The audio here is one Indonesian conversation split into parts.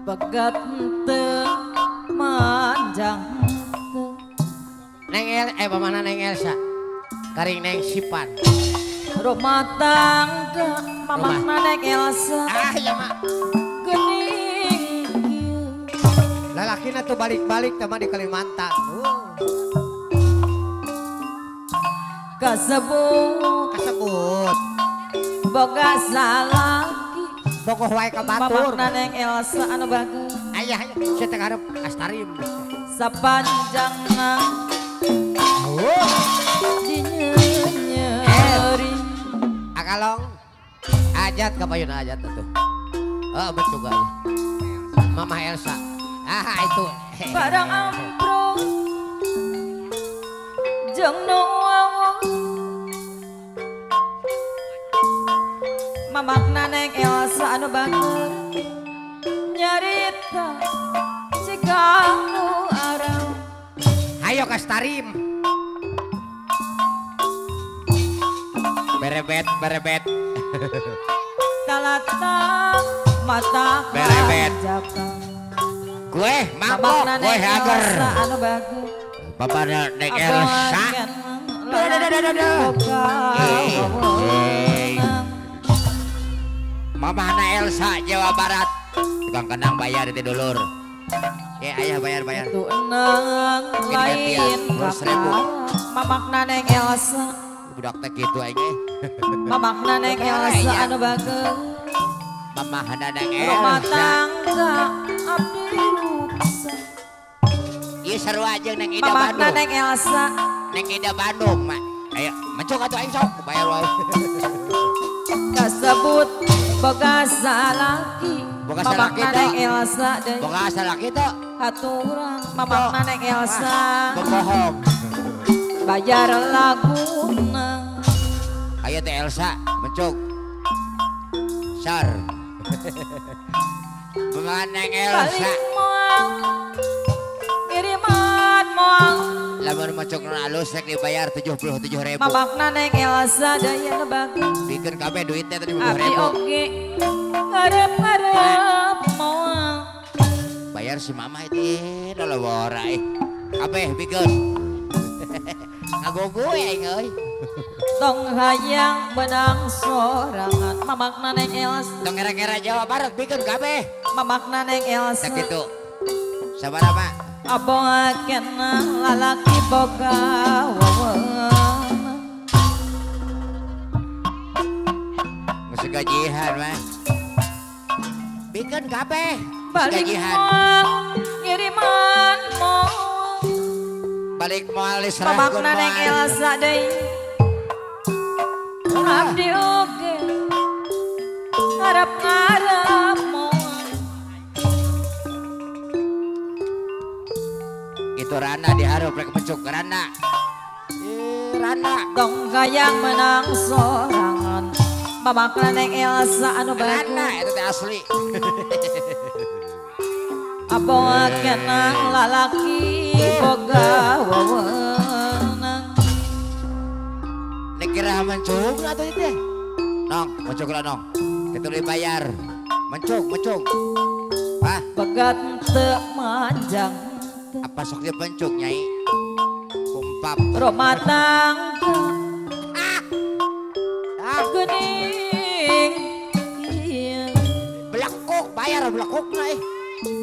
Pegat teu manjang Neng pamana Neng Elsa karing Neng Sipan rumah tangga mamahna Neng Elsa ya mak geuning lalakina tuh balik-balik sama di Kalimantan kasebut boga salaki bogoh wae ka batur mamahna Neng Elsa anu bagus aya saya teh ngarep astarim sapanjangna dinyeri akalong ajat ka payun ajat tuh betul aja Mama Elsa itu barang amprong jeung nuwang mamahna Neng Elsa anu bager nyarita ciganu arang ayo kastarim berebet talatang mata berebet jakang gue mabok gue hager anu bagus babana Neng Elsa Mamahna Elsa Jawa Barat tukang kendang bayar di dulur ya ayah bayar itu enang lain kakak mamahna Neng Elsa budak teh gitu aja mamahna Neng Elsa anu bagus mamahna Neng rumah Elsa tangga abdi ruksa iya seru aja Neng Ida mamahna Bandung Neng Elsa Neng Ida Bandung mak ayo mencok atuh aing sok bayar wae kasebut boga salaki boga salaki mamahna Neng Elsa deui boga salaki teh aturan mamahna Neng Elsa bohong bayar laguna ayo teh Elsa mencok sar mamahna Neng Elsa balik moal kiriman moal lamun mencok nu alus rek dibayar 77.000 mamahna Neng Elsa daya nu bagus bikin kabeh duitnya tadi 50.000 abdi oge ngarep moal bayar si mama itu lo borai kabeh bikin ngagogo ya ingoy tong hayang benang sorangan mamahna Neng Elsa tong era-era Jawa Barat bikin kabeh mamahna Neng Elsa sakitu sabaraha aboakeun lalaki boga wewenang geus gajihan mah bikin kabeh balik gajihan moal ngiriman moal balik moal mamahna diserahkeun Neng Elsa deui abdi oge ngarep-ngarep moal itu Rana diharap rek mencuk Rana Rana dong kayang menang sorangan mamahna Neng Elsa anu Rana bagus itu teh asli aboakeun lalaki boga wewenang nek kira mencuk atuh teh nong mencuk lah nong kitu dibayar mencuk begat teu manjang apa sok dia pencuk nyai kumpap rumah tangga geuning belakuk bayar belakuk na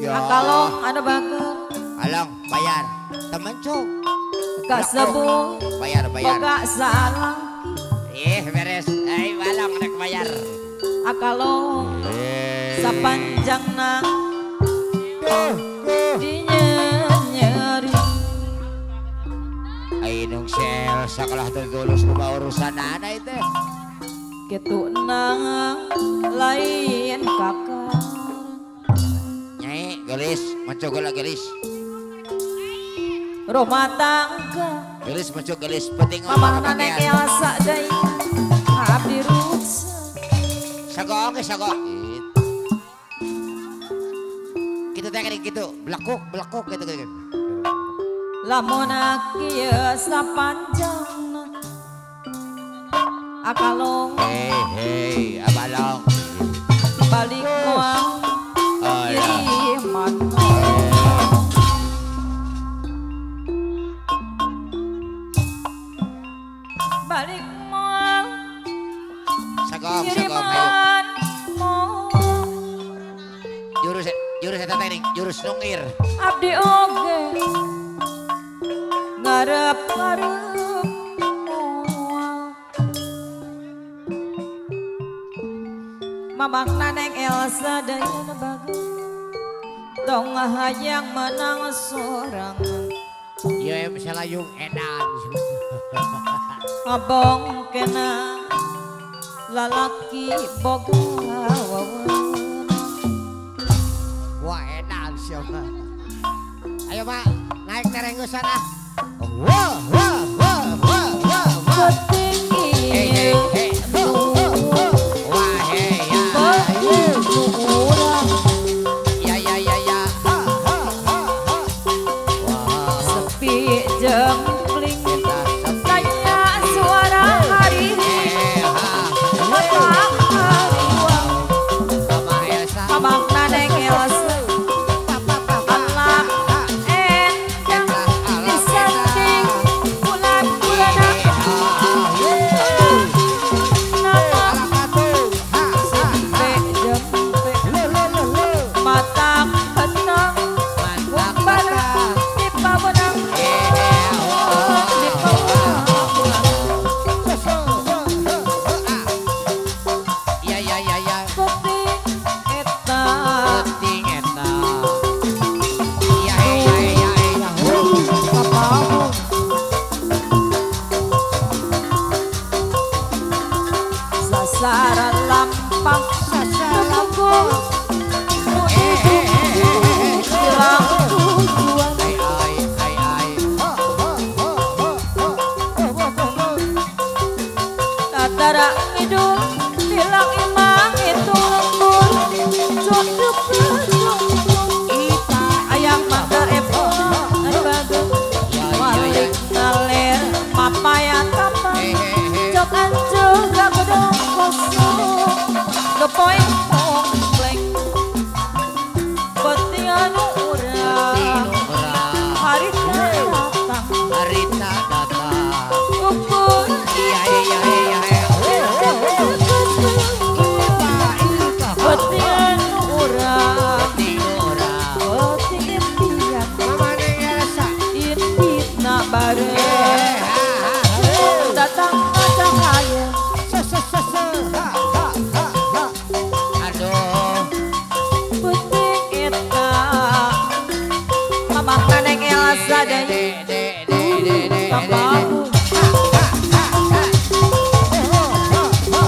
akalong anu bagus along bayar temencuk kasebut bayar boga salaki beres balong rek bayar akalong sapanjangna dinyeri ainung sel sakalah tulus kumaha urusan ana itu kitu nang lain kakak nyai gelis mencuk geula gelis rumah tangga gelis mencuk gelis penting mamahna Neng Elsa deui abdi ruksa sagok ge sagok kitu teh gini kitu belakuk gitu lamun kieu sapanjangna akalong hei abalong balik moal Oh ya. kiriman balik moal Sagom, ayo. kiriman moal Jurus eta teknik, jurus nungir. abdi oge ngarep moal mamakna neng Elsa dayana bagus dong hayang menang sorangan Iya bisa layung edan. abong kena lalaki boga wawan Wah edan siapa. Ayo Pak, naik terenggusan ah. Wah, wah, wah, wah, wah, wah. ketinggi Wah, hey, ya. urang Ya, ya, ya, ya. Ha, ha, ha, ha. Wah, sepi jempling kita tanya suara hari matak hariwang sama Elsa. mamakna neng Elsa anak endang disanding bulan-bulanan nama jempe matak benang kumbala di pabenang di pabenang Ya, ya, ya, ya. kopi eta Penting eta. Ya, ya, ya, ya. papamu sasaran lampang sasaran hilang tujuan Ai, ai, ai, ai. tatara ngidul bilang imang itu lembur cocok ayam mata epon bagus walik ngalir papaya tapang cok ancur gak gedong kosong gepoin komplek betian urang hari datang Harita datang. ukur Iya, iya, iya, iya. betian urang Tingurang. beti impian Mama neng Elsa. impitna bareng datang cahaya Aduh. putih eta mamakna neng Elsa deui kapabu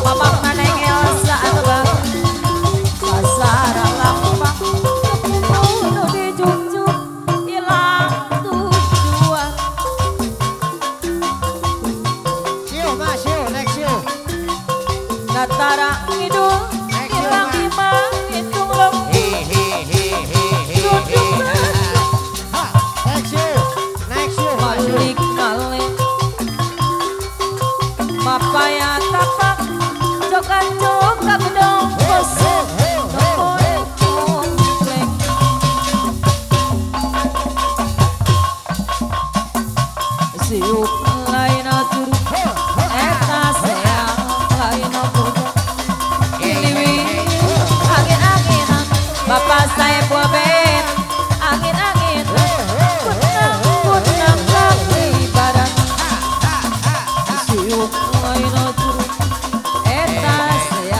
mamakna neng Elsa anu bagus sasaran lampang nu dijunjung ilang tujuan Siu, Ma, siu, next siu. datara ngidul ilang imang hitung lembur Hi, hi, hi, hi, hi, hi. Ha, next siu, next siu, Ma, siu. balik ngalih papaya tapak cok-cok gedong kosong gepoe komplek siup lain turun eta seang lain puja iliwi angin-anginan bapak saya buah bet angin-angin punang kaki badan siup lain turun eta seang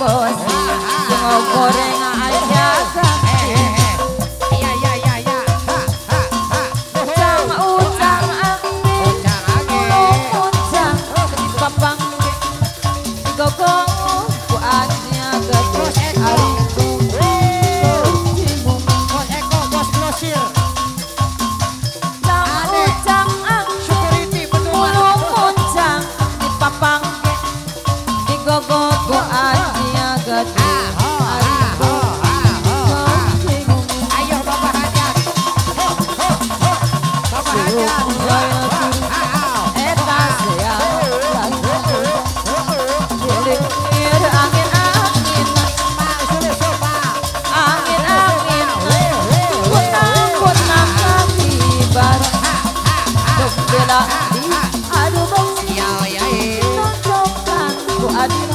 bos Jeng goreng aja Iya iya iya iya. Ucang ucang angin Ucang angin. Ucang papang digogong ku aja Bos gede Eko. ari Bos Eko, bos grosir. Ucang ucang angin Security benua. Ulung ucang di papang digogong ku aja gede Ayo Bapak Hajat. Bapak Hajat. Eta seang Gilir angin-angin Angin-angin Kunang-kunang kaki bareng Duk bela di adu besi Nonjokkan ku adil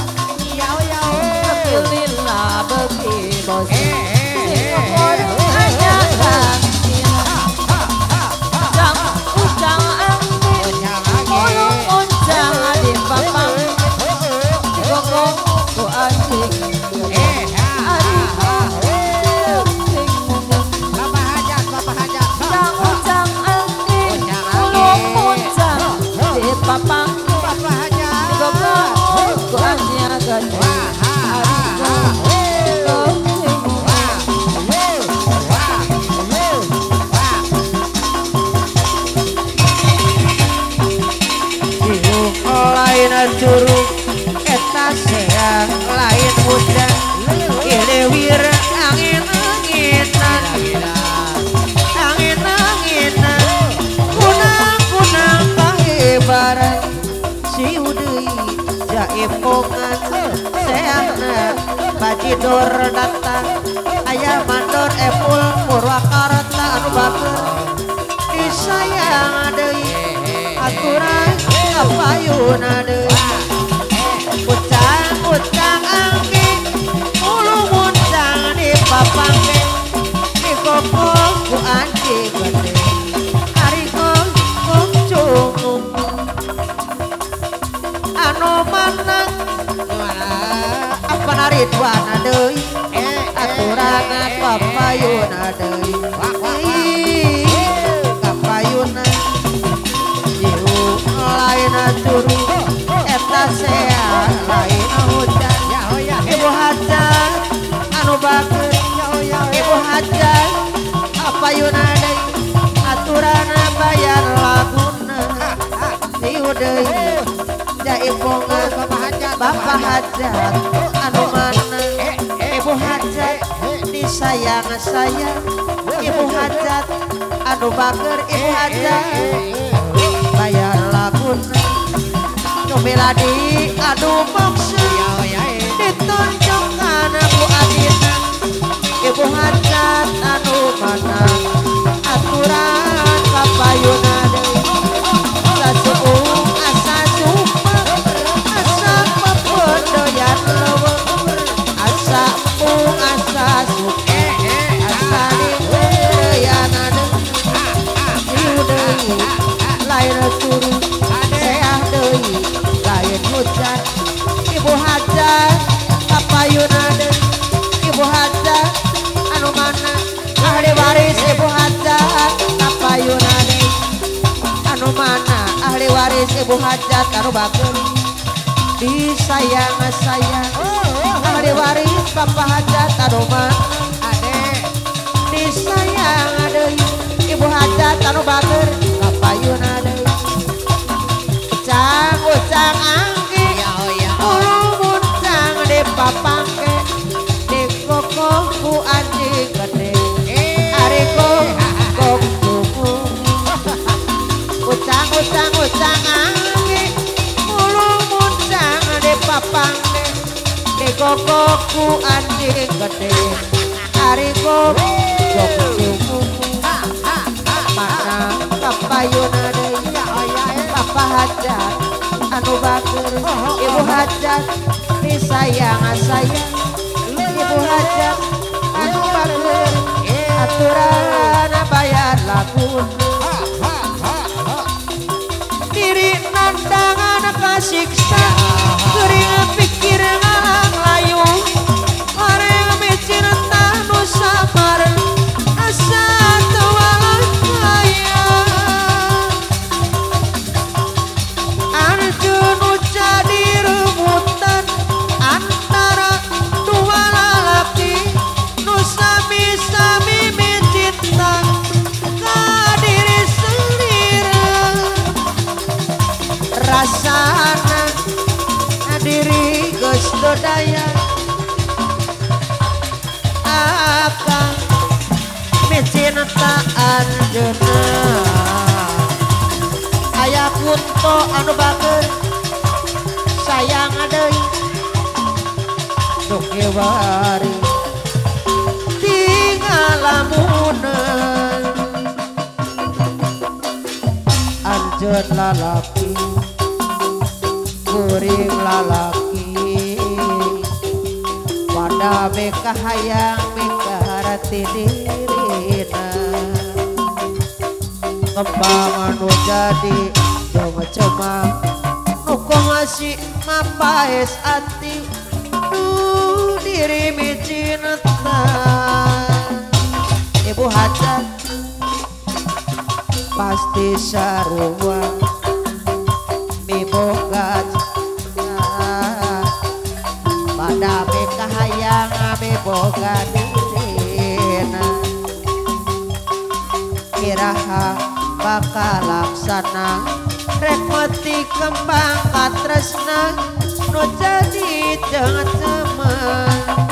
Kekilila begi bos Singapura hanya kantin Ucang ucang angin Ulung ucang di papang Digogong ku anjing Bapak Hajat, Bapak Hajat. Ucang angin Ulung ucang di papang Bapak Hajat. Digogong ku anjing gede Lain curug eta seang lain hujan ilewir angin-anginan angin-anginan kunang-kunang kahebaran si udei jaipongan seangna bajidor datang ayah mandor epul Purwakarta anu baker disayang deui aturan kapayuna deui ucang angin ulung ucang di papangke di kokong ku anjing gede ari kokong cungung anu manang apa naridwana deui aturan kapayuna deui kapayuna lain turu eta sea lain hujan ibu hajat anu bager ibu hajat apa yunade aturan bayar laguna ieu deui jaipongan bapak hajat anu mana ibu hajat disayang sayang ibu hajat anu bager ibu hajat bayar laguna Nubela di adu maksa ditunjukkan ku adina ibu hajat anu mana aturan kapayuna deui sasuung asa sumpah asa papondoyan leuweung asa ung asa suke asa diweureuyan deui deui lain turu seah deui lain hujan ibu hajat kapayuna deui ibu hajat anu mana ahli waris ibu hajat kapayuna deui anu mana ahli waris ibu hajat anu bager disayang sayang ahli waris bapak hajat anu mana disayang deui ibu hajat anu bager kapayuna deui ucang angin ulung ucang di papangke di kokong ku anjing gede ari kokong cungung ucang angin ulung ucang di papangke di kokong ku anjing gede ari kokong cungung mana kapayuna deui bapak hajat anu bager ibu hajat disayang sayang ibu hajat anu bager aturan bayar laguna diri nandangan kasiksa gering pikir ngalang layung foto anu bagus sayang adei Sukewari tinggal lamunan anjeun lalaki kuring lalaki pada beka hayang beka rati dirina kembang anu jadi dong cemang nuko ngasih mapaes ati nu diri micinta ibu hajat pasti sarua miboga pada beka hayang miboga dirina kiraha bakal laksana rek mati kembang katresna nu jadi jangan teman